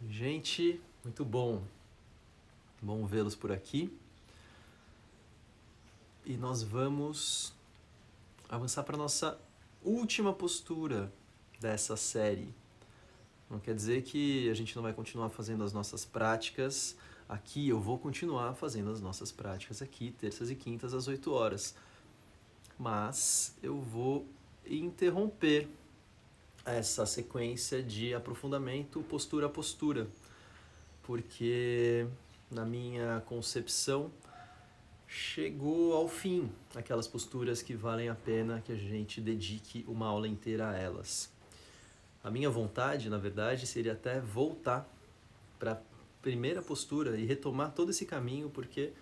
Gente, muito bom vê-los por aqui. E nós vamos avançar para a nossa última postura dessa série. Não quer dizer que a gente não vai continuar fazendo as nossas práticas aqui. Eu vou continuar fazendo as nossas práticas aqui, terças e quintas às 8 horas. Mas eu vou interromper essa sequência de aprofundamento postura a postura, porque na minha concepção chegou ao fim aquelas posturas que valem a pena que a gente dedique uma aula inteira a elas. A minha vontade, na verdade, seria até voltar para a primeira postura e retomar todo esse caminho, porque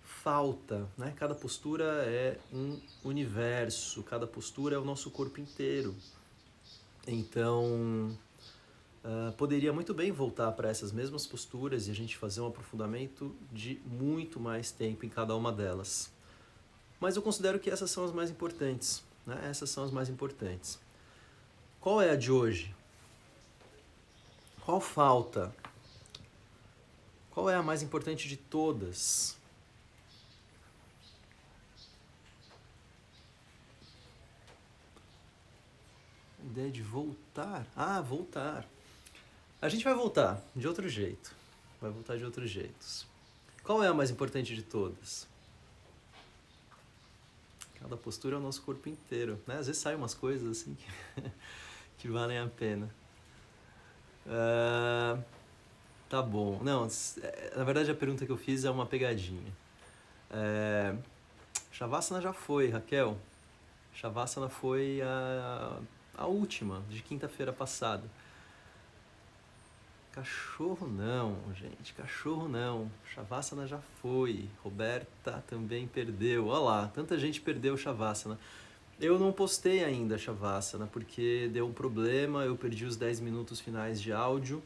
falta, né? Cada postura é um universo, cada postura é o nosso corpo inteiro. Então, poderia muito bem voltar para essas mesmas posturas e a gente fazer um aprofundamento de muito mais tempo em cada uma delas. Mas eu considero que essas são as mais importantes, né? Essas são as mais importantes. Qual é a de hoje? Qual falta? Qual é a mais importante de todas? A ideia de voltar? Ah, voltar. A gente vai voltar de outro jeito. Vai voltar de outros jeitos. Qual é a mais importante de todas? Cada postura é o nosso corpo inteiro, né? Às vezes saem umas coisas assim que valem a pena. Tá bom. Não, na verdade a pergunta que eu fiz é uma pegadinha. Shavasana já foi, Raquel. Shavasana foi a última, de quinta-feira passada. Cachorro não, gente, cachorro não. Shavasana já foi. Roberta também perdeu. Olha lá, tanta gente perdeu o Shavasana. Eu não postei ainda a Shavasana porque deu um problema, eu perdi os 10 minutos finais de áudio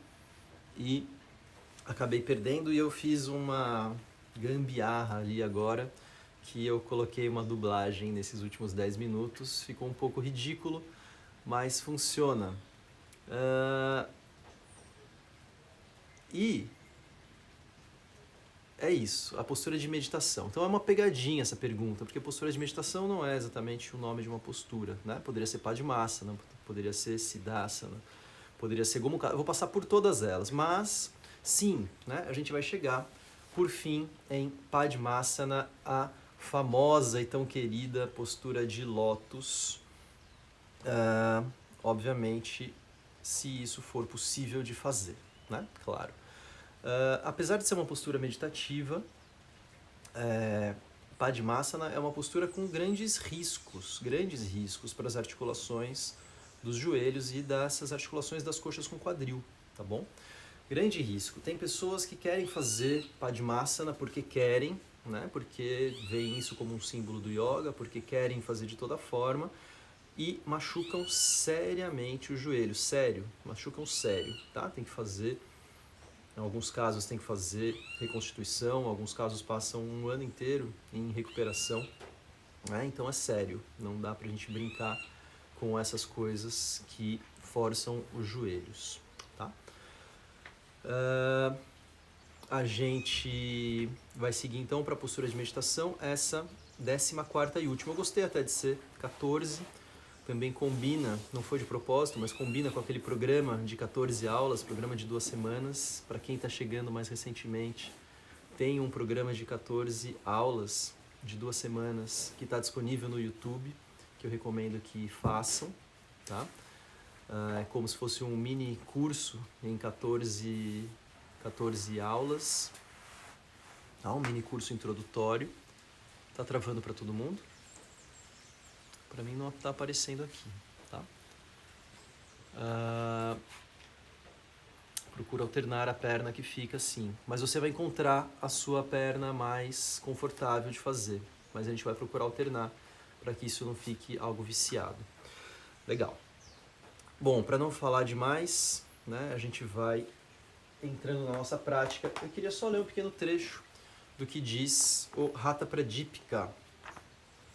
e acabei perdendo, e eu fiz uma gambiarra ali agora, que eu coloquei uma dublagem nesses últimos 10 minutos. Ficou um pouco ridículo, mas funciona. E é isso, a postura de meditação. Então é uma pegadinha essa pergunta, porque postura de meditação não é exatamente o nome de uma postura, né? Poderia ser Padmasana, poderia ser Siddhasana, poderia ser Gomukhana. Eu vou passar por todas elas, mas sim, né? A gente vai chegar, por fim, em Padmasana, a famosa e tão querida postura de lótus. Obviamente, se isso for possível de fazer, né? Claro. Apesar de ser uma postura meditativa, Padmasana é uma postura com grandes riscos para as articulações dos joelhos e dessas articulações das coxas com quadril, tá bom? Grande risco. Tem pessoas que querem fazer Padmasana porque querem, né? Porque veem isso como um símbolo do yoga, porque querem fazer de toda forma e machucam seriamente o joelho, sério, machucam sério, tá? Tem que fazer. Em alguns casos tem que fazer reconstituição, em alguns casos passam um ano inteiro em recuperação, né? Então é sério, não dá pra gente brincar com essas coisas que forçam os joelhos, tá? A gente vai seguir então para a postura de meditação, essa 14ª e última. Eu gostei até de ser 14, também combina, não foi de propósito, mas combina com aquele programa de 14 aulas, programa de 2 semanas. Para quem está chegando mais recentemente, tem um programa de 14 aulas de 2 semanas que está disponível no YouTube, que eu recomendo que façam, tá? É como se fosse um mini curso em 14 aulas, tá? Um mini curso introdutório. Tá travando para todo mundo? Para mim não está aparecendo aqui, tá? Procura alternar a perna que fica assim, mas você vai encontrar a sua perna mais confortável de fazer, mas a gente vai procurar alternar para que isso não fique algo viciado. Legal. Bom, para não falar demais, né, a gente vai entrando na nossa prática. Eu queria só ler um pequeno trecho do que diz o Hatha Pradipika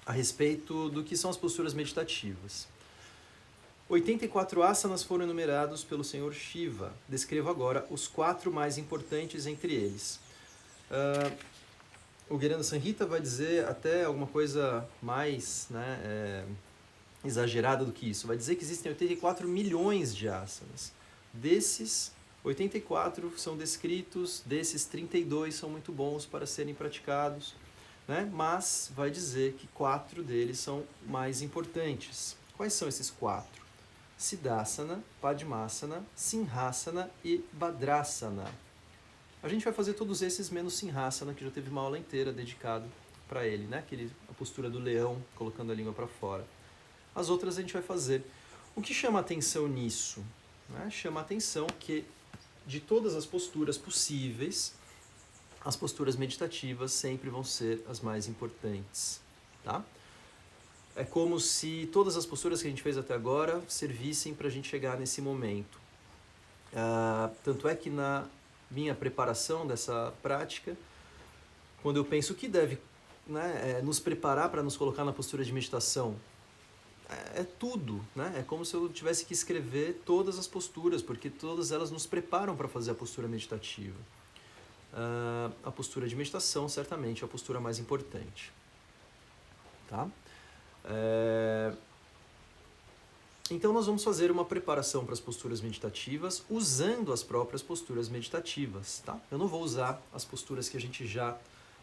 a respeito do que são as posturas meditativas. 84 asanas foram enumerados pelo Senhor Shiva. Descrevo agora os 4 mais importantes entre eles. O Guiranda Samhita vai dizer até alguma coisa mais exagerada do que isso. Vai dizer que existem 84 milhões de asanas. Desses, 84 são descritos, desses 32 são muito bons para serem praticados, né? Mas vai dizer que 4 deles são mais importantes. Quais são esses 4? Siddhasana, Padmasana, Simhasana e Bhadrasana. A gente vai fazer todos esses menos Simhasana, que já teve uma aula inteira dedicada para ele, né? A postura do leão, colocando a língua para fora. As outras a gente vai fazer. O que chama atenção nisso? Né? Chama atenção que de todas as posturas possíveis, as posturas meditativas sempre vão ser as mais importantes, tá? É como se todas as posturas que a gente fez até agora servissem para a gente chegar nesse momento. Tanto é que na minha preparação dessa prática, quando eu penso o que deve nos preparar para nos colocar na postura de meditação, é tudo, né? É como se eu tivesse que escrever todas as posturas, porque todas elas nos preparam para fazer a postura meditativa. A postura de meditação, certamente, é a postura mais importante, tá? Então nós vamos fazer uma preparação para as posturas meditativas usando as próprias posturas meditativas, tá? Eu não vou usar as posturas que a gente já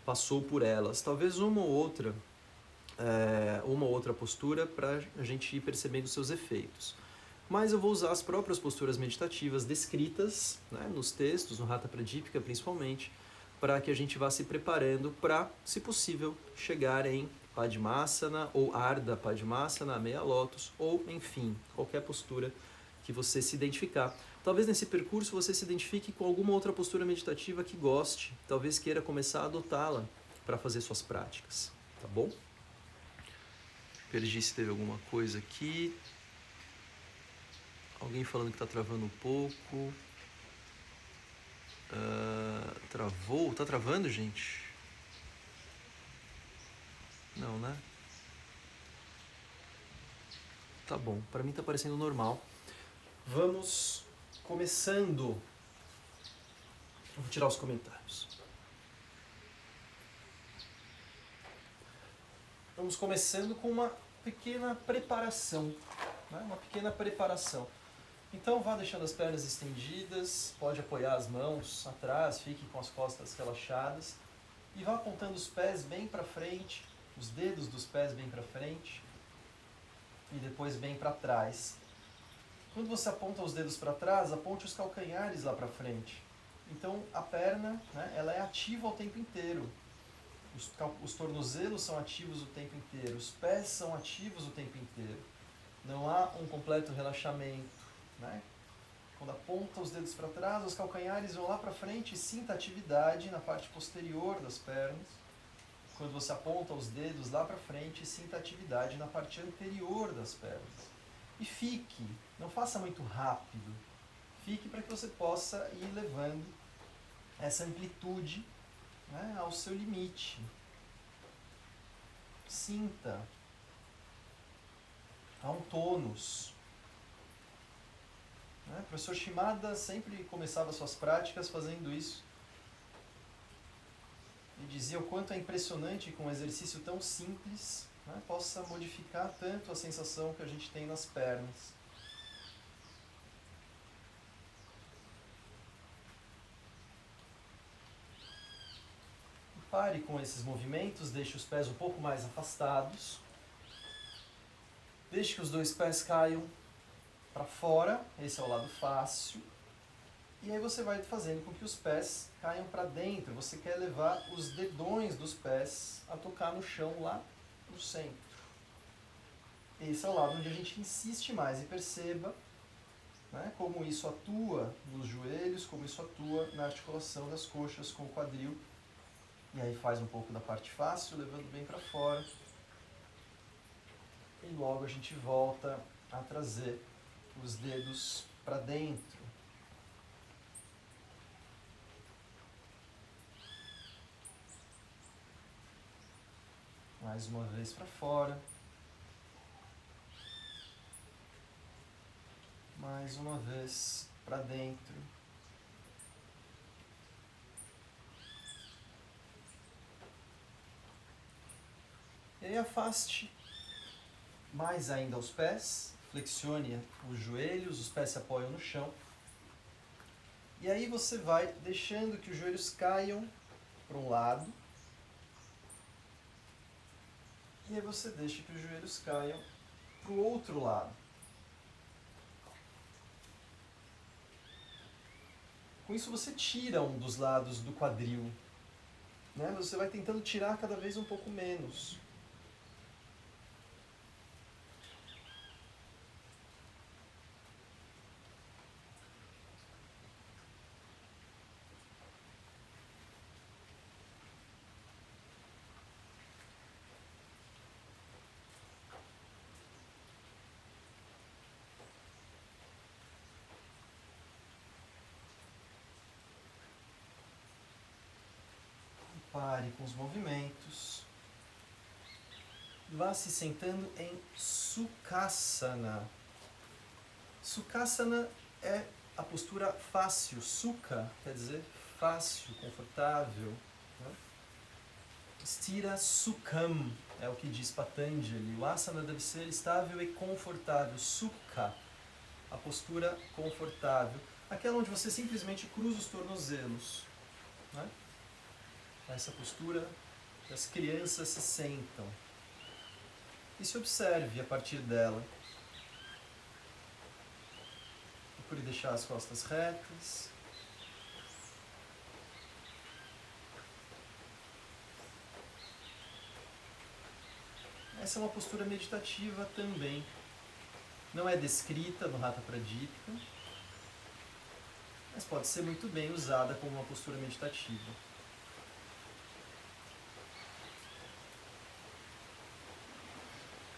passou por elas, talvez uma ou outra postura para a gente ir percebendo seus efeitos. Mas eu vou usar as próprias posturas meditativas descritas, né, nos textos, no Hatha Pradipika principalmente, para que a gente vá se preparando para, se possível, chegar em Padmasana ou Ardha Padmasana, meia lótus, ou, enfim, qualquer postura que você se identificar. Talvez nesse percurso você se identifique com alguma outra postura meditativa que goste, talvez queira começar a adotá-la para fazer suas práticas, tá bom? Perdi se teve alguma coisa aqui. Alguém falando que está travando um pouco. Travou? Tá travando, gente? Não, né? Tá bom, para mim tá parecendo normal. Vamos começando. Vou tirar os comentários. Vamos começando com uma pequena preparação, né? Uma pequena preparação. Então vá deixando as pernas estendidas, pode apoiar as mãos atrás, fique com as costas relaxadas e vá apontando os pés bem para frente, os dedos dos pés bem para frente e depois bem para trás. Quando você aponta os dedos para trás, aponte os calcanhares lá para frente. Então a perna, né, ela é ativa o tempo inteiro. Os tornozelos são ativos o tempo inteiro, os pés são ativos o tempo inteiro. Não há um completo relaxamento, né? Quando aponta os dedos para trás, os calcanhares vão lá para frente e sinta atividade na parte posterior das pernas. Quando você aponta os dedos lá para frente, sinta atividade na parte anterior das pernas. E fique, não faça muito rápido, fique para que você possa ir levando essa amplitude, né, ao seu limite. Sinta. Há um tônus. Né? O professor Shimada sempre começava suas práticas fazendo isso. E dizia o quanto é impressionante que um exercício tão simples, né, possa modificar tanto a sensação que a gente tem nas pernas. Pare com esses movimentos, deixe os pés um pouco mais afastados. Deixe que os dois pés caiam para fora, esse é o lado fácil. E aí você vai fazendo com que os pés caiam para dentro. Você quer levar os dedões dos pés a tocar no chão lá no centro. Esse é o lado onde a gente insiste mais e perceba, né, como isso atua nos joelhos, como isso atua na articulação das coxas com o quadril. E aí faz um pouco da parte fácil, levando bem para fora. E logo a gente volta a trazer os dedos para dentro. Mais uma vez para fora. Mais uma vez para dentro. E aí afaste mais ainda os pés, flexione os joelhos, os pés se apoiam no chão. E aí você vai deixando que os joelhos caiam para um lado. E aí você deixa que os joelhos caiam para o outro lado. Com isso você tira um dos lados do quadril, né? Você vai tentando tirar cada vez um pouco menos. Pare com os movimentos. Vá se sentando em Sukhasana. Sukhasana é a postura fácil. Sukha quer dizer fácil, confortável. Né? Sthira Sukham é o que diz Patanjali. O asana deve ser estável e confortável. Sukha, a postura confortável. Aquela onde você simplesmente cruza os tornozelos. Né? Essa postura que as crianças se sentam. E se observe a partir dela. Procure deixar as costas retas. Essa é uma postura meditativa também. Não é descrita no Hatha Pradipika, mas pode ser muito bem usada como uma postura meditativa.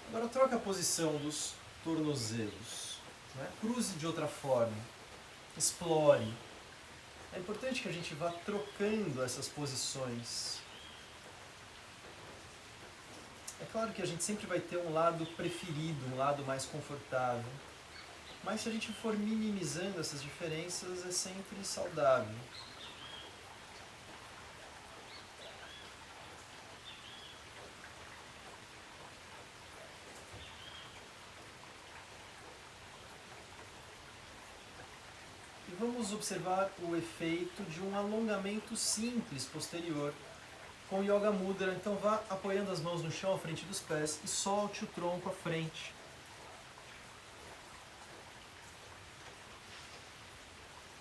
Agora troca a posição dos tornozelos. Né? Cruze de outra forma. Explore. É importante que a gente vá trocando essas posições. É claro que a gente sempre vai ter um lado preferido, um lado mais confortável. Mas se a gente for minimizando essas diferenças, é sempre saudável. E vamos observar o efeito de um alongamento simples posterior com Yoga Mudra. Então vá apoiando as mãos no chão à frente dos pés e solte o tronco à frente.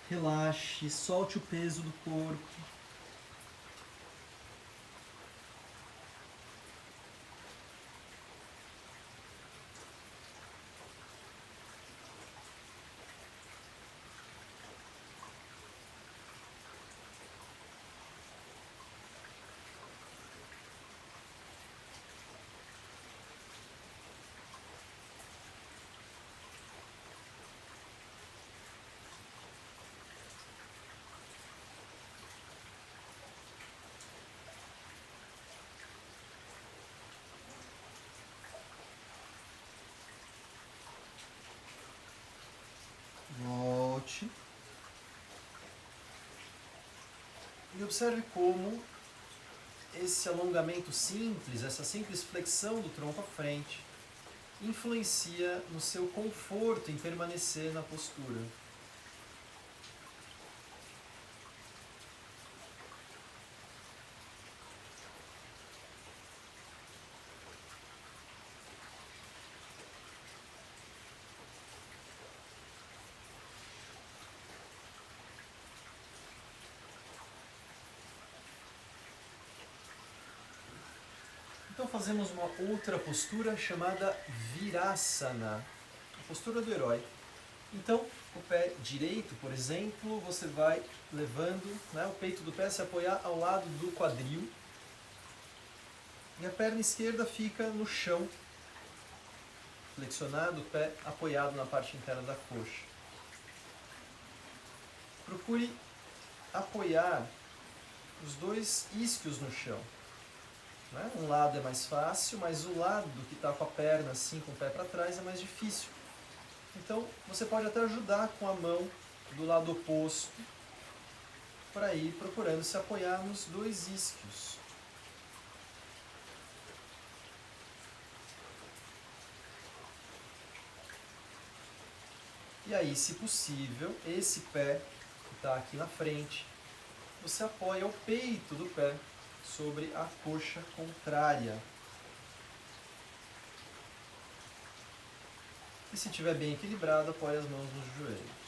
Relaxe, solte o peso do corpo. Volte. E observe como esse alongamento simples, essa simples flexão do tronco à frente, influencia no seu conforto em permanecer na postura. Então fazemos uma outra postura chamada Virasana, a postura do herói. Então, o pé direito, por exemplo, você vai levando, né, o peito do pé se apoiar ao lado do quadril. E a perna esquerda fica no chão, flexionado, o pé apoiado na parte interna da coxa. Procure apoiar os dois isquios no chão. Né? Um lado é mais fácil, mas o lado que está com a perna assim, com o pé para trás, é mais difícil. Então, você pode até ajudar com a mão do lado oposto para ir procurando se apoiar nos dois isquios. E aí, se possível, esse pé que está aqui na frente, você apoia o peito do pé sobre a coxa contrária. E se estiver bem equilibrado, apoie as mãos nos joelhos.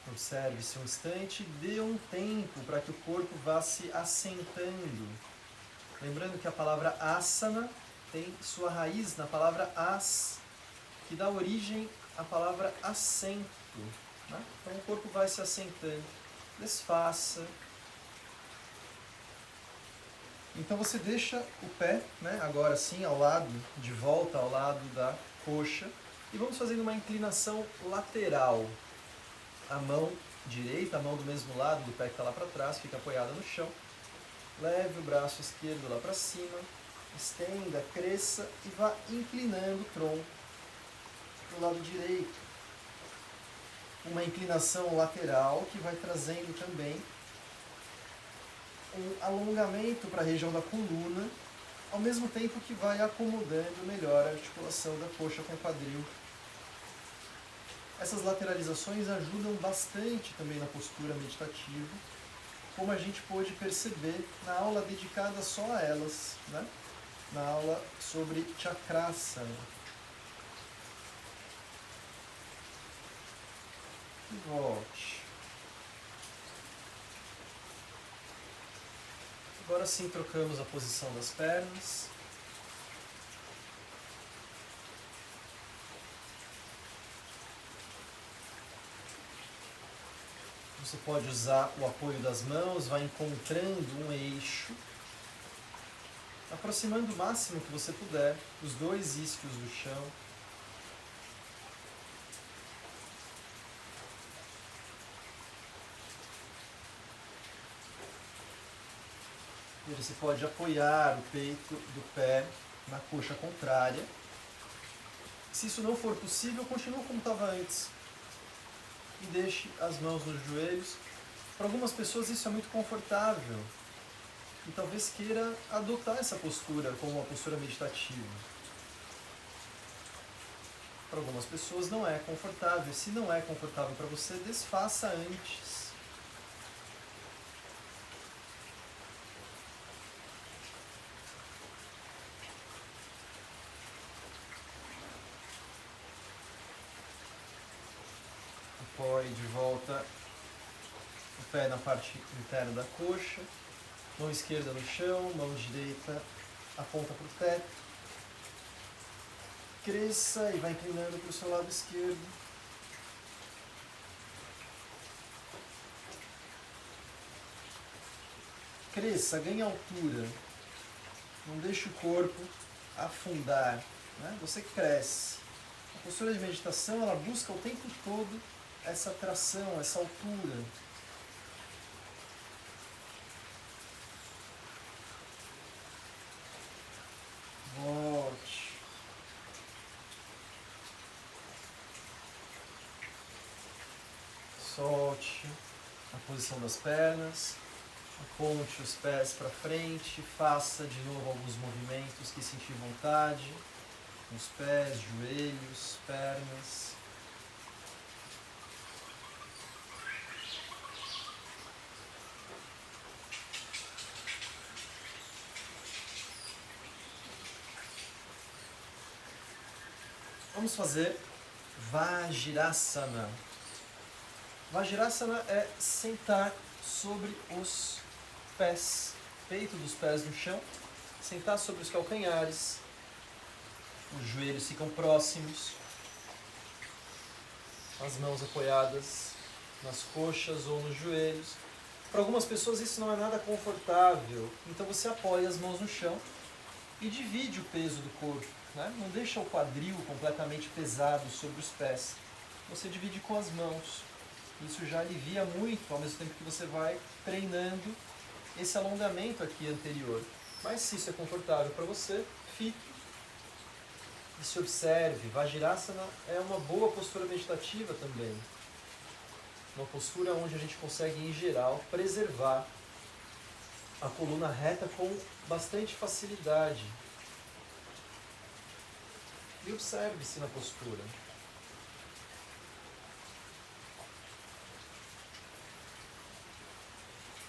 Observe-se um instante e dê um tempo para que o corpo vá se assentando. Lembrando que a palavra asana tem sua raiz na palavra as, que dá origem à palavra assento. Né? Então o corpo vai se assentando, desfaça. Então você deixa o pé, né, agora sim, ao lado, de volta ao lado da coxa, e vamos fazendo uma inclinação lateral. A mão direita, a mão do mesmo lado do pé que está lá para trás, fica apoiada no chão. Leve o braço esquerdo lá para cima, estenda, cresça e vá inclinando o tronco para o lado direito. Uma inclinação lateral que vai trazendo também um alongamento para a região da coluna, ao mesmo tempo que vai acomodando melhor a articulação da coxa com o quadril. Essas lateralizações ajudam bastante também na postura meditativa, como a gente pôde perceber na aula dedicada só a elas, né? Na aula sobre Chakrasana. E volte. Agora sim trocamos a posição das pernas. Você pode usar o apoio das mãos, vai encontrando um eixo, aproximando o máximo que você puder os dois isquios do chão. E você pode apoiar o peito do pé na coxa contrária. Se isso não for possível, continue como estava antes. E deixe as mãos nos joelhos. Para algumas pessoas isso é muito confortável. E talvez queira adotar essa postura como uma postura meditativa. Para algumas pessoas não é confortável. Se não é confortável para você, desfaça antes. Apoie de volta o pé na parte interna da coxa, mão esquerda no chão, mão direita aponta para o teto. Cresça e vai inclinando para o seu lado esquerdo. Cresça, ganhe altura. Não deixe o corpo afundar. Né? Você cresce. A postura de meditação ela busca o tempo todo essa tração, essa altura. Volte. Solte a posição das pernas. Aponte os pés para frente. Faça de novo alguns movimentos que sentir vontade. Os pés, joelhos, pernas. Vamos fazer Vajrasana. Vajrasana é sentar sobre os pés, peito dos pés no chão, sentar sobre os calcanhares, os joelhos ficam próximos, as mãos apoiadas nas coxas ou nos joelhos. Para algumas pessoas isso não é nada confortável, então você apoia as mãos no chão e divide o peso do corpo. Né? Não deixa o quadril completamente pesado sobre os pés. Você divide com as mãos. Isso já alivia muito, ao mesmo tempo que você vai treinando esse alongamento aqui anterior. Mas se isso é confortável para você, fique e se observe. Vajrasana é uma boa postura meditativa também. Uma postura onde a gente consegue, em geral, preservar a coluna reta com bastante facilidade. E observe-se na postura.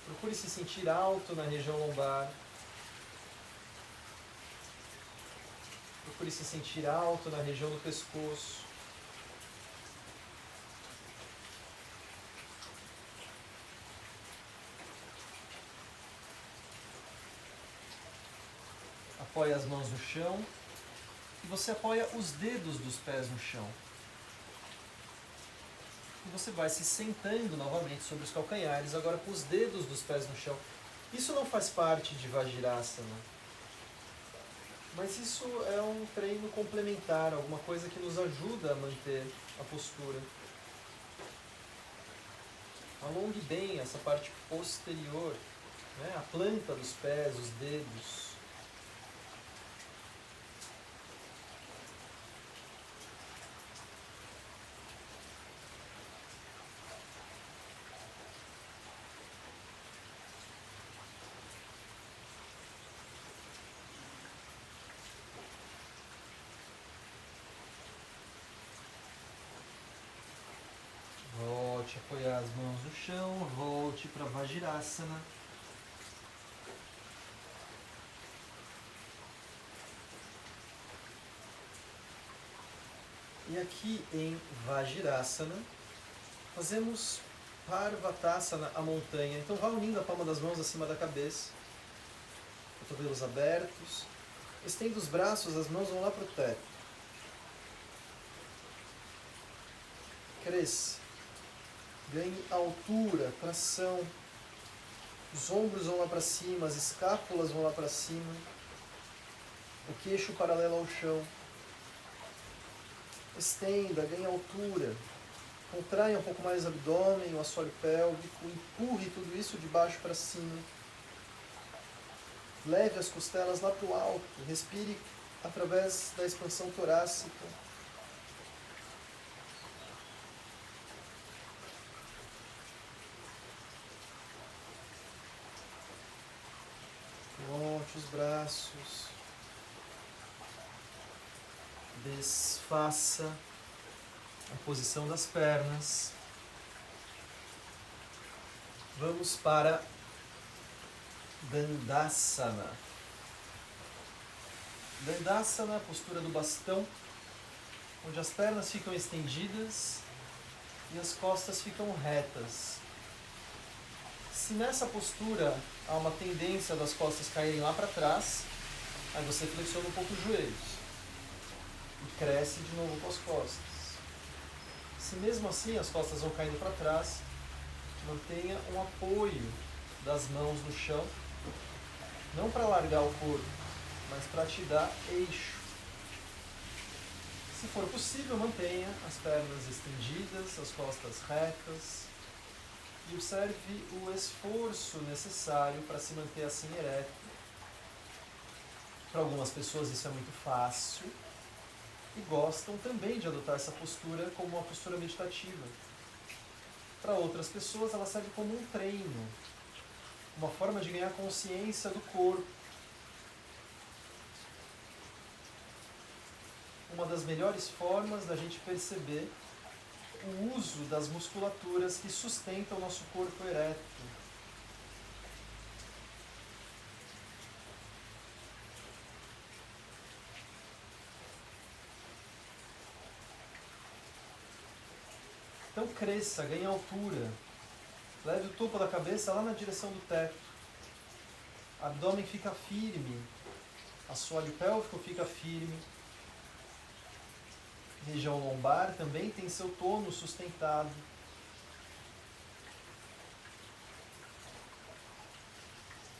Procure se sentir alto na região lombar. Procure se sentir alto na região do pescoço. Apoie as mãos no chão e você apoia os dedos dos pés no chão. E você vai se sentando novamente sobre os calcanhares, agora com os dedos dos pés no chão. Isso não faz parte de Vajrasana, mas isso é um treino complementar, alguma coisa que nos ajuda a manter a postura. Alongue bem essa parte posterior, né? A planta dos pés, os dedos. Volte a apoiar as mãos no chão, volte para Vajrasana. E aqui em Vajrasana, fazemos Parvatasana, a montanha. Então vá unindo a palma das mãos acima da cabeça, cotovelos abertos. Estenda os braços, as mãos vão lá para o teto. Cresça. Ganhe altura, tração. Os ombros vão lá para cima, as escápulas vão lá para cima. O queixo paralelo ao chão. Estenda, ganhe altura. Contraia um pouco mais o abdômen, o assoalho pélvico. Empurre tudo isso de baixo para cima. Leve as costelas lá para o alto. Respire através da expansão torácica. Monte os braços. Desfaça a posição das pernas. Vamos para Dandasana. Dandasana, postura do bastão, onde as pernas ficam estendidas e as costas ficam retas. Se nessa postura há uma tendência das costas caírem lá para trás, aí você flexiona um pouco os joelhos e cresce de novo com as costas. Se mesmo assim as costas vão caindo para trás, mantenha um apoio das mãos no chão, não para largar o corpo, mas para te dar eixo. Se for possível, mantenha as pernas estendidas, as costas retas e observe o esforço necessário para se manter assim ereto. Para algumas pessoas isso é muito fácil e gostam também de adotar essa postura como uma postura meditativa. Para outras pessoas ela serve como um treino, uma forma de ganhar consciência do corpo. Uma das melhores formas da gente perceber o uso das musculaturas que sustentam o nosso corpo ereto. Então cresça, ganhe altura. Leve o topo da cabeça lá na direção do teto. Abdômen fica firme. Assoalho pélvico fica firme. Região lombar também tem seu tônus sustentado.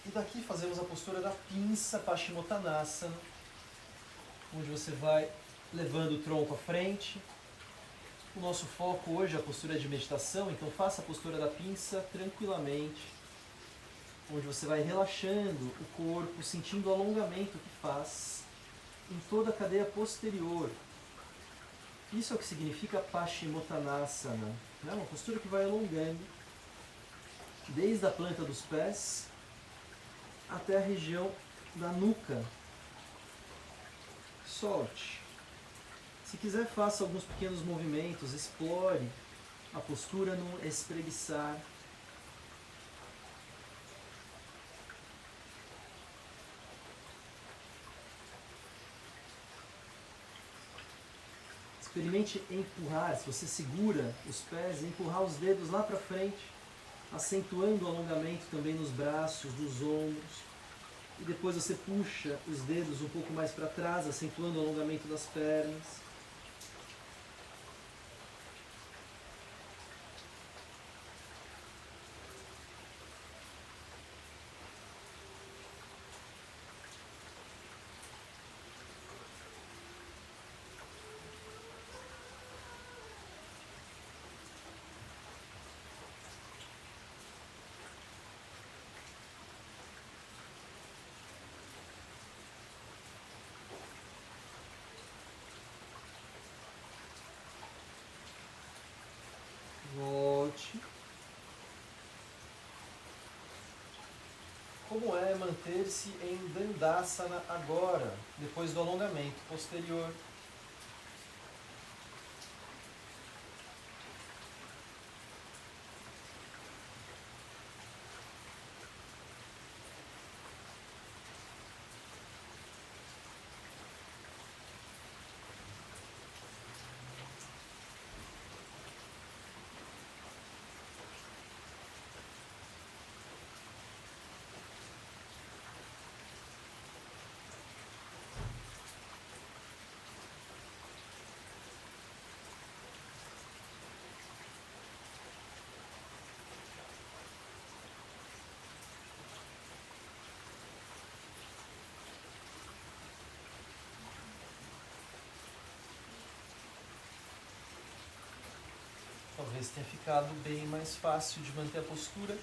E daqui fazemos a postura da pinça Paschimottanasana, onde você vai levando o tronco à frente, O nosso foco hoje é a postura de meditação, então faça a postura da pinça tranquilamente, onde você vai relaxando o corpo, sentindo o alongamento que faz em toda a cadeia posterior. Isso é o que significa Paschimottanasana, né? Uma postura que vai alongando desde a planta dos pés até a região da nuca. Solte. Se quiser, faça alguns pequenos movimentos, explore a postura no espreguiçar. Experimente empurrar, se você segura os pés, empurrar os dedos lá para frente, acentuando o alongamento também nos braços, nos ombros. E depois você puxa os dedos um pouco mais para trás, acentuando o alongamento das pernas. Volte. Como é manter-se em Dandasana agora, depois do alongamento posterior? Talvez tenha ficado bem mais fácil de manter a postura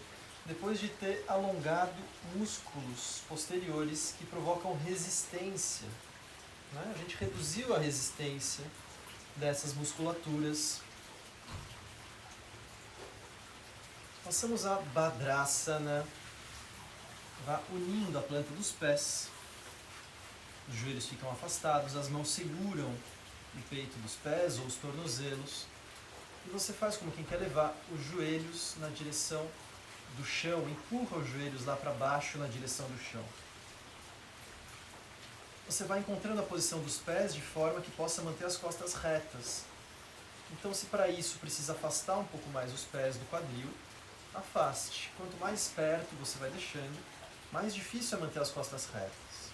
depois de ter alongado músculos posteriores que provocam resistência, né? A gente reduziu a resistência dessas musculaturas. Passamos a Bhadrasana. Vá unindo a planta dos pés. Os joelhos ficam afastados, as mãos seguram o peito dos pés ou os tornozelos. E você faz como quem quer levar os joelhos na direção do chão, empurra os joelhos lá para baixo na direção do chão. Você vai encontrando a posição dos pés de forma que possa manter as costas retas. Então, se para isso precisa afastar um pouco mais os pés do quadril, afaste. Quanto mais perto você vai deixando, mais difícil é manter as costas retas.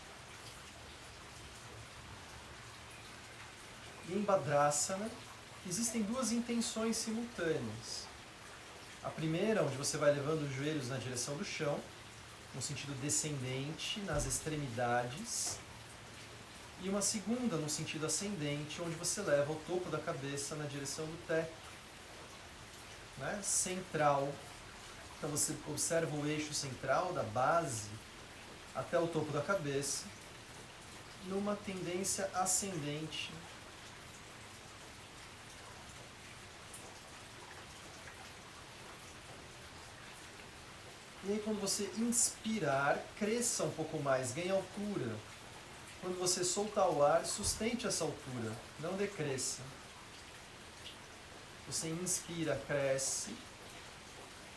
E em Bhadrasana, existem duas intenções simultâneas. A primeira, onde você vai levando os joelhos na direção do chão, no sentido descendente, nas extremidades. E uma segunda, no sentido ascendente, onde você leva o topo da cabeça na direção do teto, né? Central. Então você observa o eixo central, da base até o topo da cabeça, numa tendência ascendente. E aí, quando você inspirar, cresça um pouco mais, ganhe altura. Quando você soltar o ar, sustente essa altura, não decresça. Você inspira, cresce.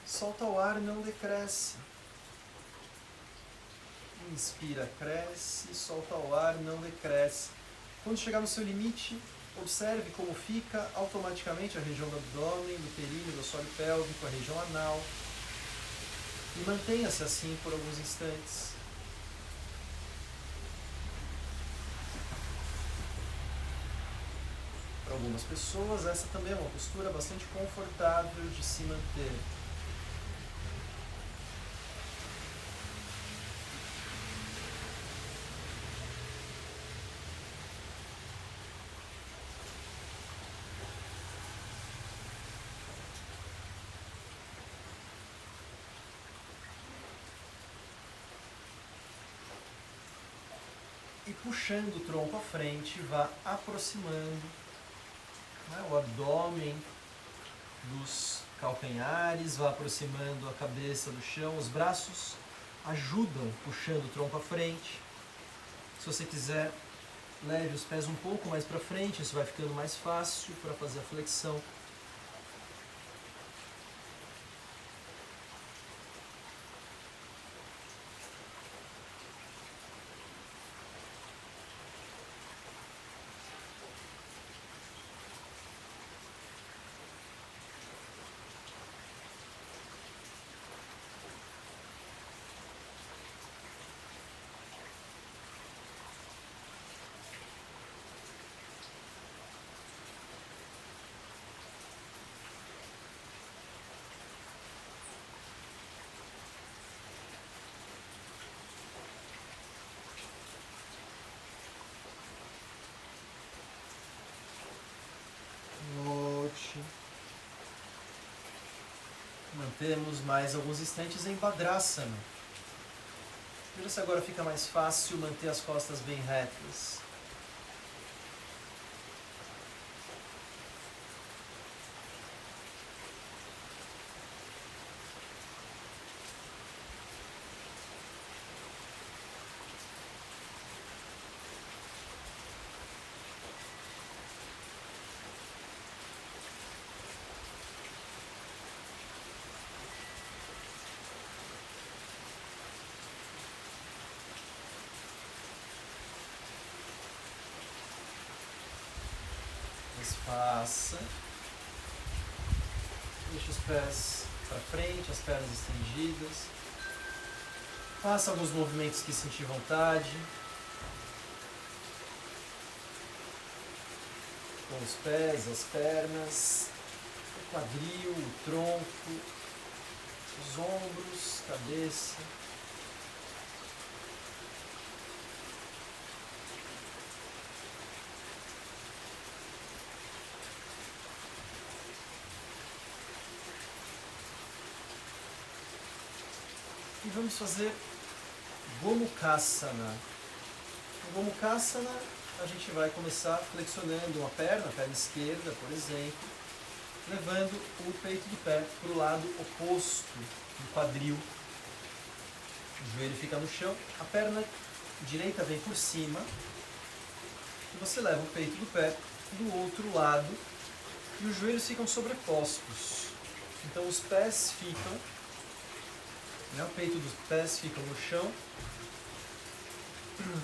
Solta o ar, não decresce. Inspira, cresce. Solta o ar, não decresce. Quando chegar no seu limite, observe como fica automaticamente a região do abdômen, do períneo, do assoalho pélvico, a região anal. E mantenha-se assim por alguns instantes. Para algumas pessoas, essa também é uma postura bastante confortável de se manter. E puxando o tronco à frente, vá aproximando, né, o abdômen dos calcanhares, vá aproximando a cabeça do chão. Os braços ajudam puxando o tronco à frente. Se você quiser, leve os pés um pouco mais para frente, isso vai ficando mais fácil para fazer a flexão. Mantemos mais alguns instantes em Bhadrasana. Veja se agora fica mais fácil manter as costas bem retas. Faça. Deixe os pés para frente, as pernas estendidas. Faça alguns movimentos que sentir vontade. Com os pés, as pernas, o quadril, o tronco, os ombros, cabeça. E vamos fazer Gomukhasana. No Gomukhasana, a gente vai começar flexionando uma perna, a perna esquerda, por exemplo, levando o peito do pé para o lado oposto do quadril. O joelho fica no chão, a perna direita vem por cima, e você leva o peito do pé do outro lado, e os joelhos ficam sobrepostos. Então os pés ficam, o peito dos pés fica no chão,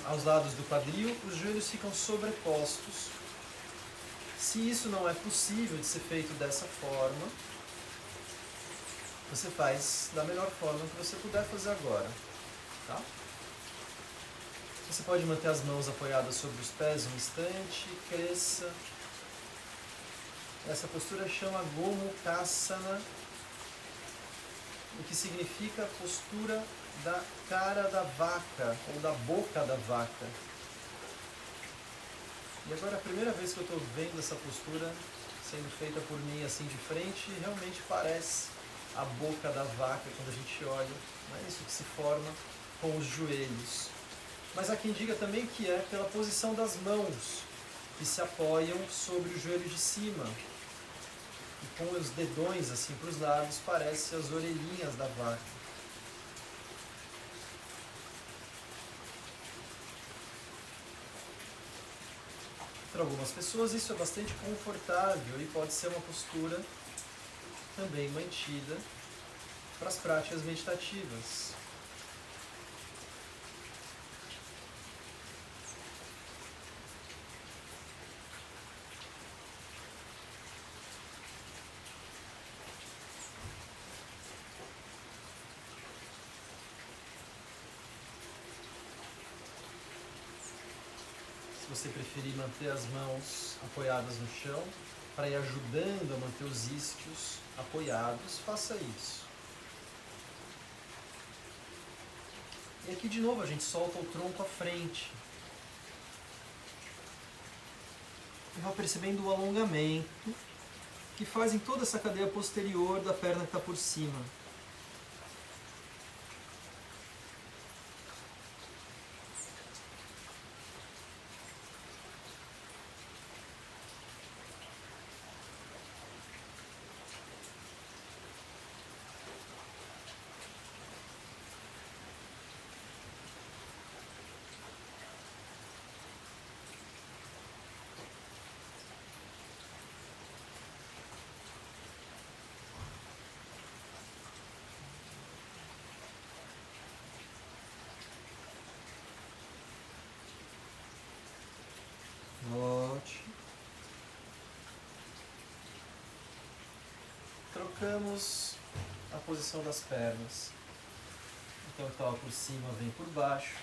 aos lados do quadril, os joelhos ficam sobrepostos. Se isso não é possível de ser feito dessa forma, você faz da melhor forma que você puder fazer agora. Tá? Você pode manter as mãos apoiadas sobre os pés um instante, cresça. Essa postura chama Gomukhasana, o que significa postura da cara da vaca, ou da boca da vaca. E agora a primeira vez que eu estou vendo essa postura sendo feita por mim assim de frente, realmente parece a boca da vaca quando a gente olha. Não é isso que se forma com os joelhos. Mas há quem diga também que é pela posição das mãos, que se apoiam sobre o joelho de cima. E com os dedões assim para os lados, parece as orelhinhas da vaca. Para algumas pessoas isso é bastante confortável e pode ser uma postura também mantida para as práticas meditativas. Se você preferir manter as mãos apoiadas no chão, para ir ajudando a manter os isquios apoiados, faça isso. E aqui de novo a gente solta o tronco à frente. E vai percebendo o alongamento que faz em toda essa cadeia posterior da perna que está por cima. trocamos a posição das pernas. Então, a que estava por cima vem por baixo.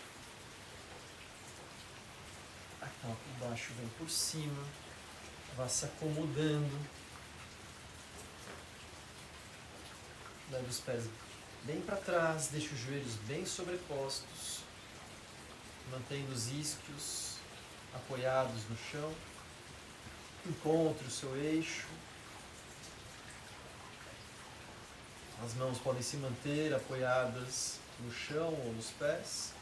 A que estava por baixo vem por cima. Vá se acomodando. Leve os pés bem para trás, deixe os joelhos bem sobrepostos. Mantendo os isquios apoiados no chão. Encontre o seu eixo. As mãos podem se manter apoiadas no chão ou nos pés.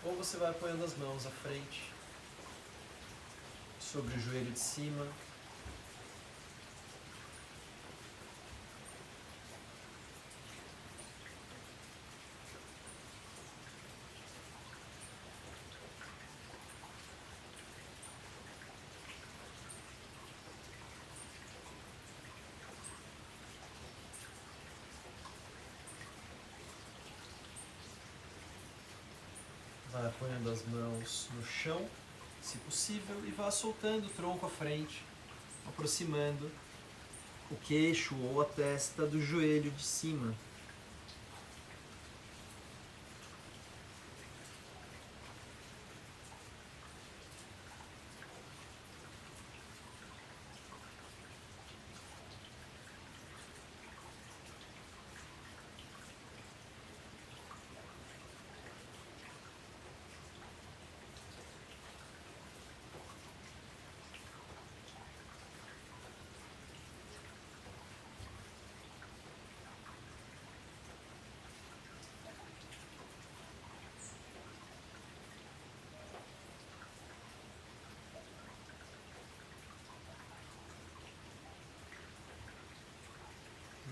Ou você vai apoiando as mãos à frente, sobre o joelho de cima. Vai apoiando as mãos no chão, se possível, e vá soltando o tronco à frente, aproximando o queixo ou a testa do joelho de cima.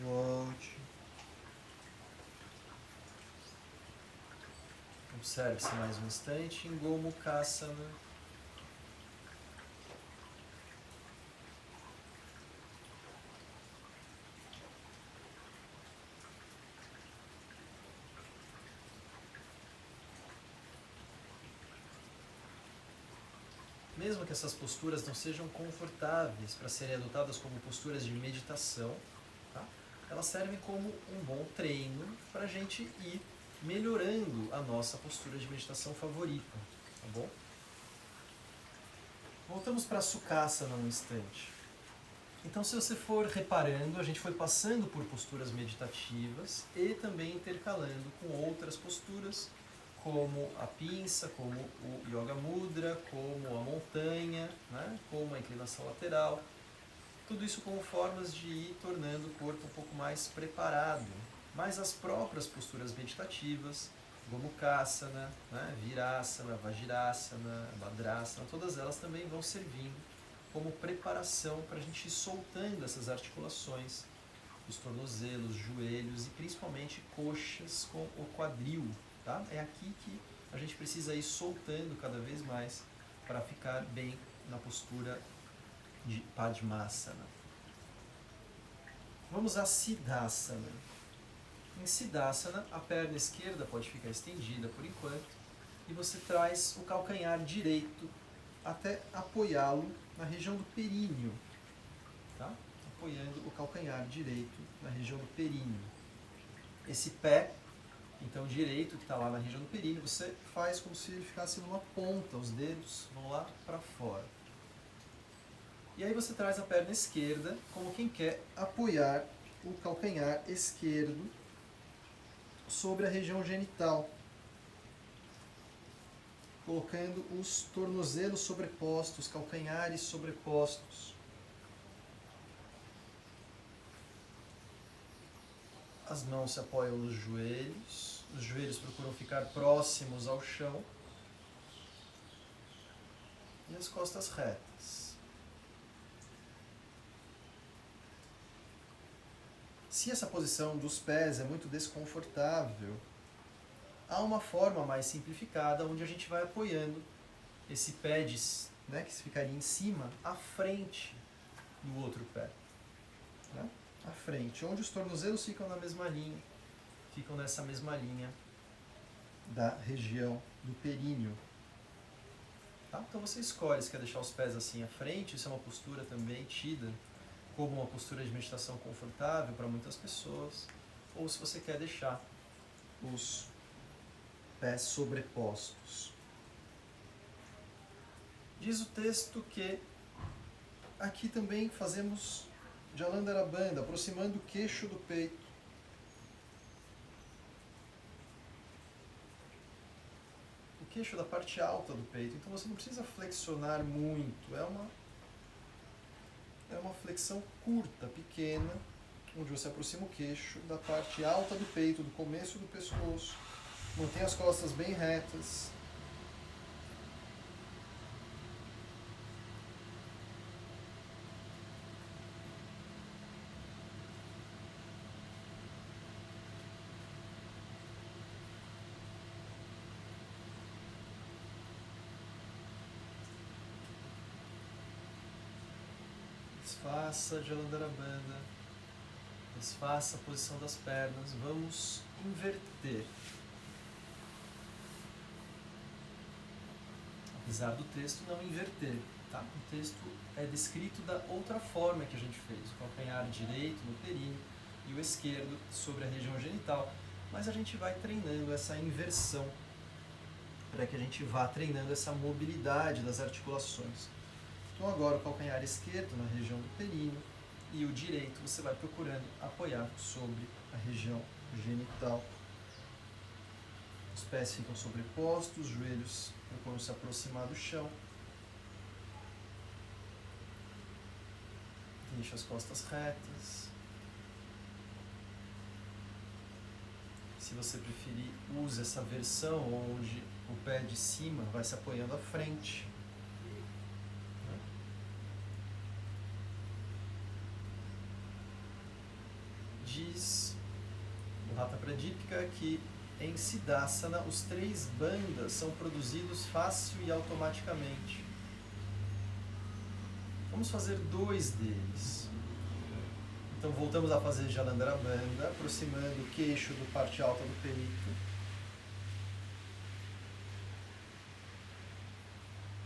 Volte. Observe-se mais um instante em Gomukhasana. Mesmo que essas posturas não sejam confortáveis para serem adotadas como posturas de meditação, tá? Elas servem como um bom treino para a gente ir melhorando a nossa postura de meditação favorita, tá bom? Voltamos para a Sukhasana num instante. Então, se você for reparando, a gente foi passando por posturas meditativas e também intercalando com outras posturas, como a pinça, como o Yoga Mudra, como a montanha, né? Como a inclinação lateral. Tudo isso como formas de ir tornando o corpo um pouco mais preparado. Mas as próprias posturas meditativas, Gomukhasana, né? Virasana, Vajrasana, Bhadrasana, todas elas também vão servindo como preparação para a gente ir soltando essas articulações, os tornozelos, joelhos e principalmente coxas com o quadril. Tá? É aqui que a gente precisa ir soltando cada vez mais para ficar bem na postura de Padmasana. Vamos a Siddhasana. Em Siddhasana, a perna esquerda pode ficar estendida por enquanto e você traz o calcanhar direito até apoiá-lo na região do períneo. Tá? Apoiando o calcanhar direito na região do períneo. Esse pé, então direito, que está lá na região do períneo, você faz como se ele ficasse numa ponta, os dedos vão lá para fora. E aí você traz a perna esquerda, como quem quer apoiar o calcanhar esquerdo sobre a região genital, colocando os tornozelos sobrepostos, calcanhares sobrepostos. As mãos se apoiam nos joelhos, os joelhos procuram ficar próximos ao chão e as costas retas. Se essa posição dos pés é muito desconfortável, há uma forma mais simplificada onde a gente vai apoiando esse pé, né, que ficaria em cima, à frente do outro pé. Né? À frente, onde os tornozelos ficam na mesma linha, ficam nessa mesma linha da região do períneo. Tá? Então você escolhe se quer deixar os pés assim à frente, isso é uma postura também tida como uma postura de meditação confortável para muitas pessoas, ou se você quer deixar os pés sobrepostos. Diz o texto que aqui também fazemos Jalandhara Bandha, aproximando o queixo do peito. O queixo da parte alta do peito. Então você não precisa flexionar muito. É uma flexão curta, pequena, onde você aproxima o queixo da parte alta do peito, do começo do pescoço. Mantém as costas bem retas. Desfaça Jalandhara Bandha. Desfaça a posição das pernas. Vamos inverter. Apesar do texto não inverter, tá? O texto é descrito da outra forma que a gente fez. O calcanhar direito no períneo e o esquerdo sobre a região genital. Mas a gente vai treinando essa inversão para que a gente vá treinando essa mobilidade das articulações. Então agora o calcanhar esquerdo na região do períneo e o direito você vai procurando apoiar sobre a região genital. Os pés ficam sobrepostos, os joelhos procuram se aproximar do chão. Deixa as costas retas. Se você preferir, use essa versão onde o pé de cima vai se apoiando à frente. Diz o Hatha Pradipika que em Siddhasana os 3 bandhas são produzidos fácil e automaticamente. Vamos fazer 2 deles. Então voltamos a fazer Jalandhara Bandha, aproximando o queixo da parte alta do peito.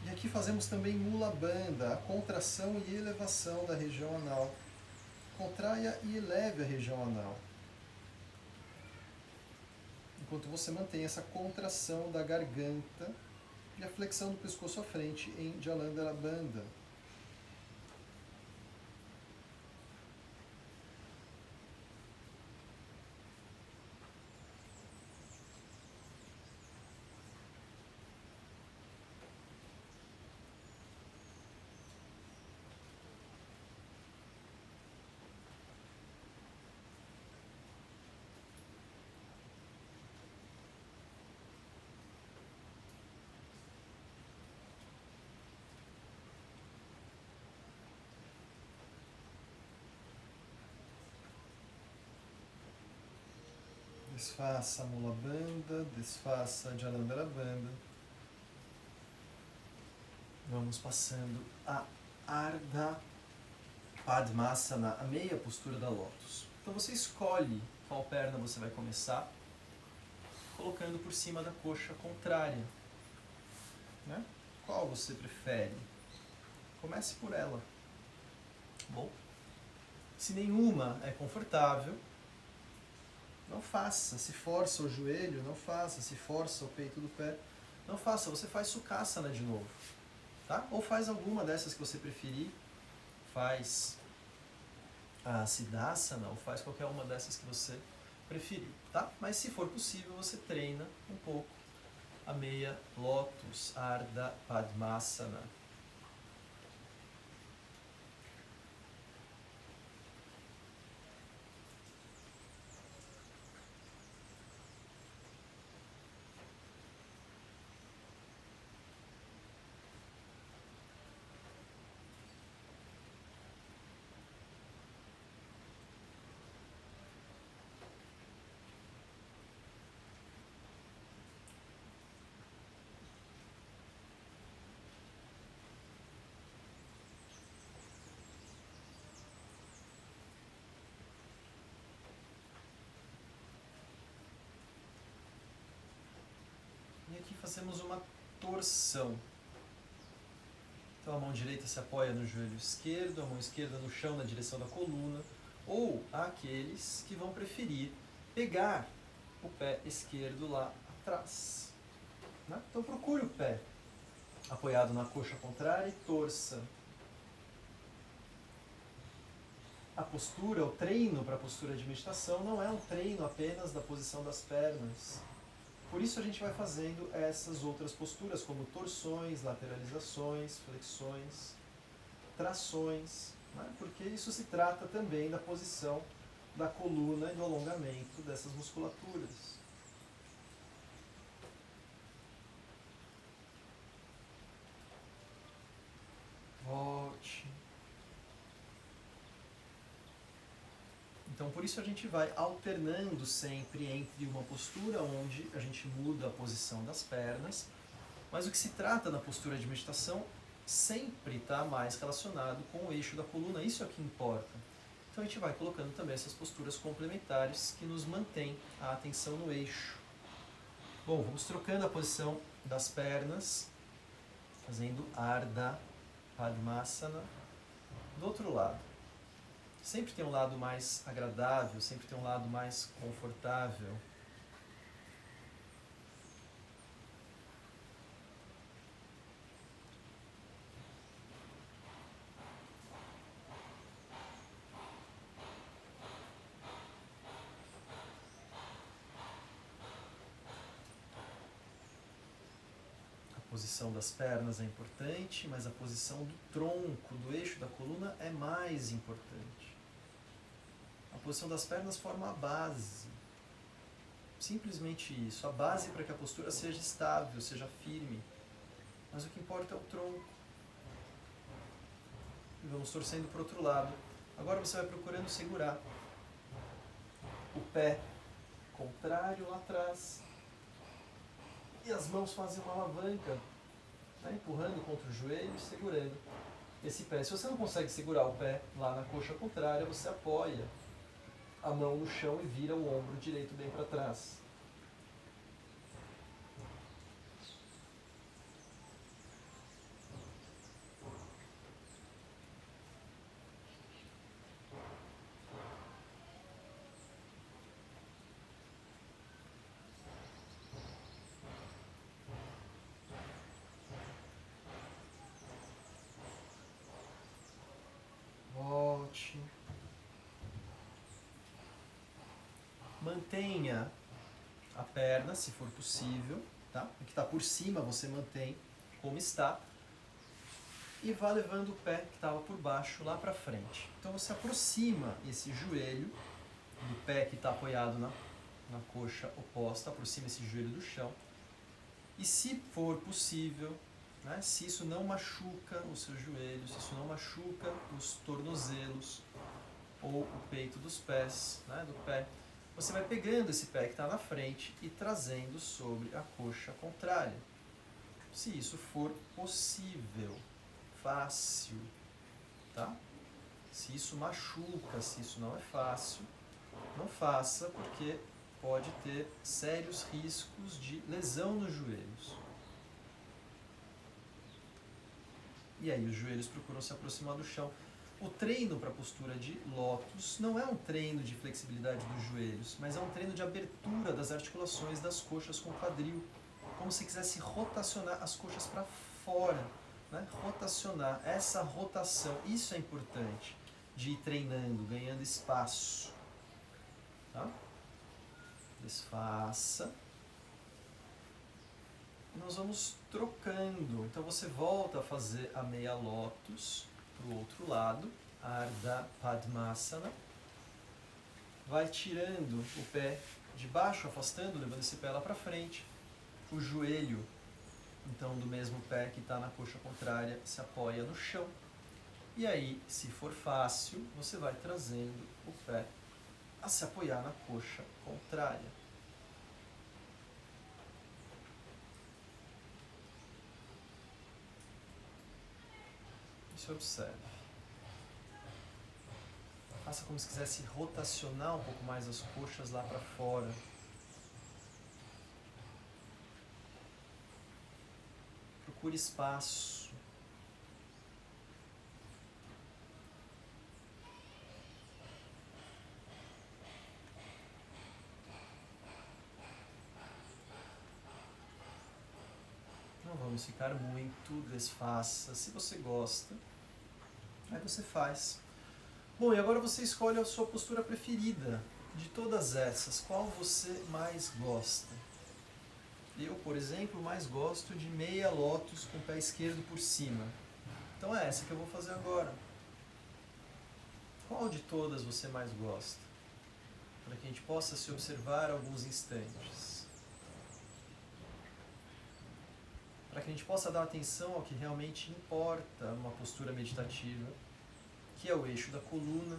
E aqui fazemos também Mula Bandha, a contração e elevação da região anal. Contraia e eleve a região anal. Enquanto você mantém essa contração da garganta e a flexão do pescoço à frente em Jalandhara Bandha. Desfaça Mula Bandha, desfaça Jalandhara Bandha. Vamos passando a Ardha Padmasana, a meia postura da lótus. Então você escolhe qual perna você vai começar, colocando por cima da coxa contrária. Né? Qual você prefere? Comece por ela. Bom, se nenhuma é confortável, não faça. Se força o joelho, não faça. Se força o peito do pé, não faça. Você faz Sukhasana de novo. Tá? Ou faz alguma dessas que você preferir. Faz a Siddhasana, ou faz qualquer uma dessas que você preferir. Tá? Mas se for possível, você treina um pouco a meia Lótus, Ardha Padmasana. E aqui fazemos uma torção. Então a mão direita se apoia no joelho esquerdo, a mão esquerda no chão na direção da coluna, ou há aqueles que vão preferir pegar o pé esquerdo lá atrás. Né? Então procure o pé apoiado na coxa contrária e torça. A postura, o treino para a postura de meditação não é um treino apenas da posição das pernas. Por isso a gente vai fazendo essas outras posturas, como torções, lateralizações, flexões, trações, né? Porque isso se trata também da posição da coluna e do alongamento dessas musculaturas. Volte. Então, por isso a gente vai alternando sempre entre uma postura onde a gente muda a posição das pernas, mas o que se trata na postura de meditação sempre está mais relacionado com o eixo da coluna, isso é o que importa. Então a gente vai colocando também essas posturas complementares que nos mantêm a atenção no eixo. Bom, vamos trocando a posição das pernas, fazendo Ardha Padmasana do outro lado. Sempre tem um lado mais agradável, sempre tem um lado mais confortável. A posição das pernas é importante, mas a posição do tronco, do eixo da coluna é mais importante. A posição das pernas forma a base. Simplesmente isso. A base para que a postura seja estável, seja firme. Mas o que importa é o tronco. E vamos torcendo para o outro lado. Agora você vai procurando segurar o pé contrário lá atrás. E as mãos fazem uma alavanca, né? Empurrando contra o joelho e segurando esse pé. Se você não consegue segurar o pé lá na coxa contrária, você apoia a mão no chão e vira o ombro direito bem para trás. Volte. Mantenha a perna, se for possível, tá? O que está por cima você mantém como está. E vá levando o pé que estava por baixo lá para frente. Então você aproxima esse joelho do pé que está apoiado na coxa oposta, aproxima esse joelho do chão. E se for possível, né, se isso não machuca os seus joelhos, se isso não machuca os tornozelos ou o peito dos pés, né, do pé, você vai pegando esse pé que está na frente e trazendo sobre a coxa contrária. Se isso for possível, fácil, tá? Se isso machuca, se isso não é fácil, não faça, porque pode ter sérios riscos de lesão nos joelhos. E aí os joelhos procuram se aproximar do chão. O treino para a postura de lótus não é um treino de flexibilidade dos joelhos, mas é um treino de abertura das articulações das coxas com o quadril, como se quisesse rotacionar as coxas para fora, né? Rotacionar, essa rotação, isso é importante, de ir treinando, ganhando espaço. Tá? Desfaça. Nós vamos trocando. Então você volta a fazer a meia lótus para o outro lado, Ardha Padmasana. Vai tirando o pé de baixo, afastando, levando esse pé lá para frente. O joelho, então, do mesmo pé que está na coxa contrária, se apoia no chão. E aí, se for fácil, você vai trazendo o pé a se apoiar na coxa contrária. E se observe. Faça como se quisesse rotacionar um pouco mais as coxas lá para fora. Procure espaço. vamos ficar muito, desfaça. Se você gosta, aí você faz. Bom, e agora você escolhe a sua postura preferida. De todas essas, qual você mais gosta? Eu, por exemplo, mais gosto de meia lótus com o pé esquerdo por cima. Então é essa que eu vou fazer agora. Qual de todas você mais gosta? Para que a gente possa se observar alguns instantes. Para que a gente possa dar atenção ao que realmente importa numa postura meditativa, que é o eixo da coluna.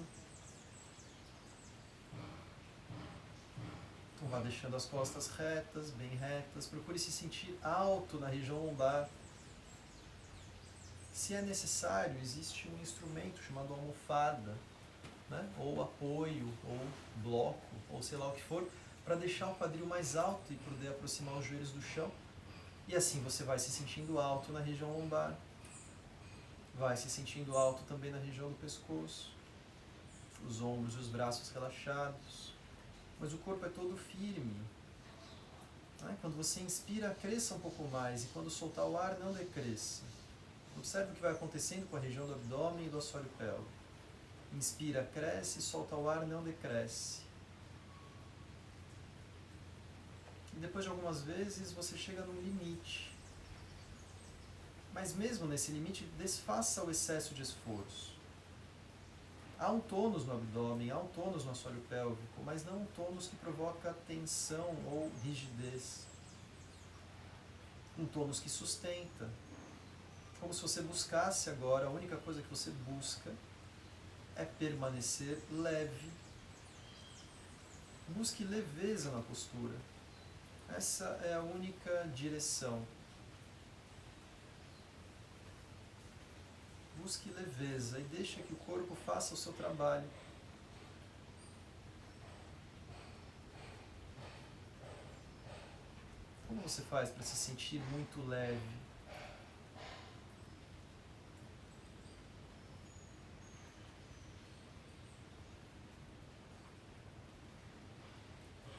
Então vá deixando as costas retas, bem retas. Procure se sentir alto na região lombar. Se é necessário, existe um instrumento chamado almofada, né? Ou apoio, ou bloco, ou sei lá o que for, para deixar o quadril mais alto e poder aproximar os joelhos do chão. E assim você vai se sentindo alto na região lombar. Vai se sentindo alto também na região do pescoço. Os ombros e os braços relaxados. Mas o corpo é todo firme. Quando você inspira, cresça um pouco mais. E quando soltar o ar, não decresça. Observe o que vai acontecendo com a região do abdômen e do assoalho pélvico. Inspira, cresce, solta o ar, não decresce. E depois de algumas vezes você chega num limite. Mas mesmo nesse limite, desfaça o excesso de esforço. Há um tônus no abdômen, há um tônus no assoalho pélvico, mas não um tônus que provoca tensão ou rigidez. Um tônus que sustenta. Como se você buscasse agora, a única coisa que você busca é permanecer leve. Busque leveza na postura. Essa é a única direção. Busque leveza e deixe que o corpo faça o seu trabalho. Como você faz para se sentir muito leve?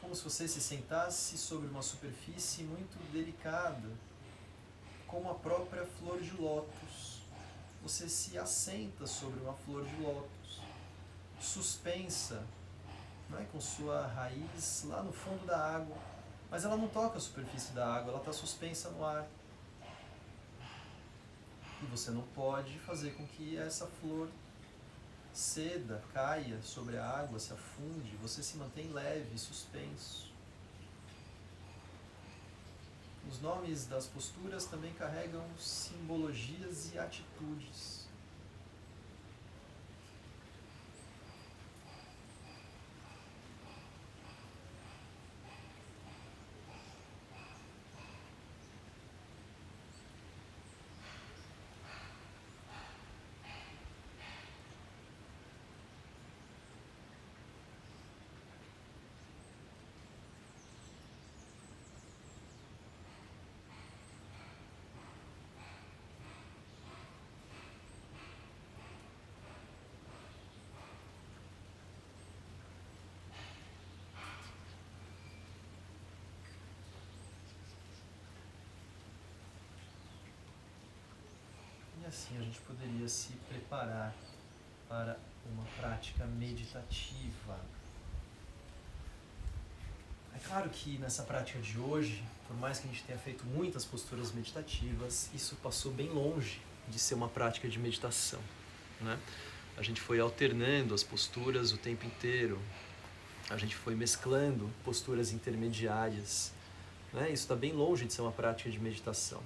Como se você se sentasse sobre uma superfície muito delicada, como a própria flor de lótus. Você se assenta sobre uma flor de lótus, suspensa, com sua raiz lá no fundo da água, mas ela não toca a superfície da água, ela está suspensa no ar. E você não pode fazer com que essa flor ceda, caia sobre a água, se afunde, você se mantém leve, suspenso. Os nomes das posturas também carregam simbologias e atitudes. E assim a gente poderia se preparar para uma prática meditativa. É claro que nessa prática de hoje, por mais que a gente tenha feito muitas posturas meditativas, isso passou bem longe de ser uma prática de meditação, né? A gente foi alternando as posturas o tempo inteiro, a gente foi mesclando posturas intermediárias, né? Isso está bem longe de ser uma prática de meditação.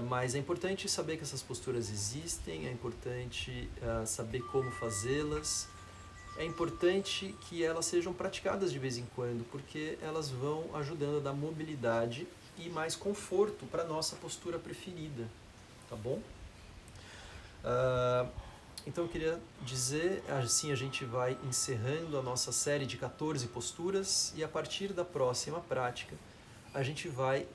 Mas é importante saber que essas posturas existem, é importante saber como fazê-las, é importante que elas sejam praticadas de vez em quando, porque elas vão ajudando a dar mobilidade e mais conforto para a nossa postura preferida, tá bom? Então eu queria dizer, assim a gente vai encerrando a nossa série de 14 posturas e a partir da próxima prática a gente vai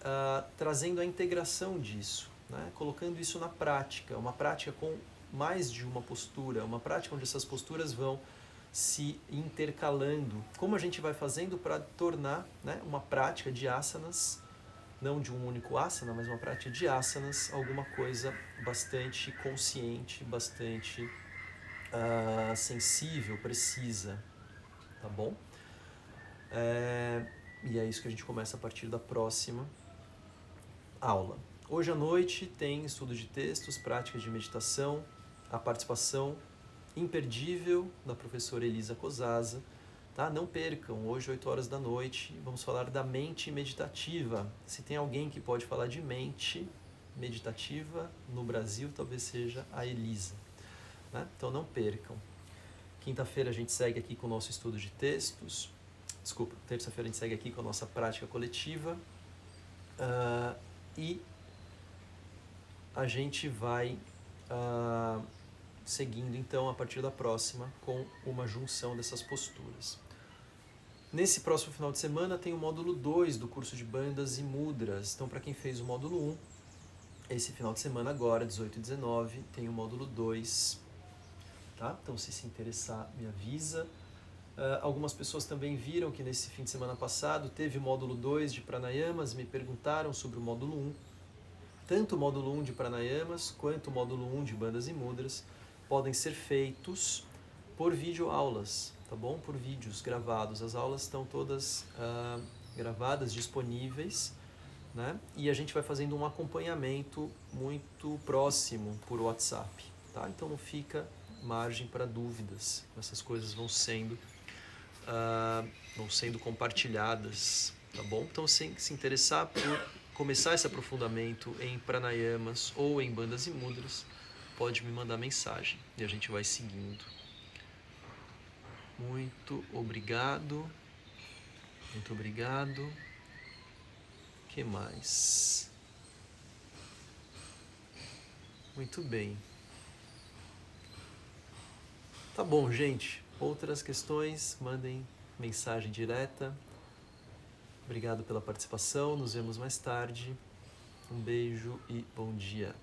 trazendo a integração disso, né? Colocando isso na prática, uma prática com mais de uma postura, uma prática onde essas posturas vão se intercalando. Como a gente vai fazendo para tornar, né, uma prática de asanas não de um único asana, mas uma prática de asanas, alguma coisa bastante consciente, bastante sensível, precisa, tá bom? E é isso que a gente começa a partir da próxima aula. Hoje à noite tem estudo de textos, práticas de meditação, a participação imperdível da professora Elisa Cosaza, tá? Não percam, hoje 8 horas da noite, vamos falar da mente meditativa. Se tem alguém que pode falar de mente meditativa no Brasil, talvez seja a Elisa, né? Então não percam. Quinta-feira a gente segue aqui com o nosso estudo de textos. Desculpa, terça-feira a gente segue aqui com a nossa prática coletiva. E a gente vai seguindo então a partir da próxima com uma junção dessas posturas. Nesse próximo final de semana tem o módulo 2 do curso de bandas e mudras. Então, para quem fez o módulo 1, esse final de semana agora, 18 e 19, tem o módulo 2. Tá? Então, se interessar, me avisa. Algumas pessoas também viram que nesse fim de semana passado teve o módulo 2 de pranayamas, me perguntaram sobre o módulo 1. Tanto o módulo 1 de pranayamas quanto o módulo 1 de bandas e mudras podem ser feitos por videoaulas, tá bom? Por vídeos gravados. As aulas estão todas gravadas, disponíveis, né? E a gente vai fazendo um acompanhamento muito próximo por WhatsApp, tá? Então não fica margem para dúvidas. Essas coisas vão sendo compartilhadas, tá bom? Então, se interessar por começar esse aprofundamento em pranayamas ou em bandas e mudras, pode me mandar mensagem e a gente vai seguindo. Muito obrigado. Muito obrigado. O que mais? Muito bem. Tá bom, gente. Outras questões, mandem mensagem direta. Obrigado pela participação. Nos vemos mais tarde. Um beijo e bom dia.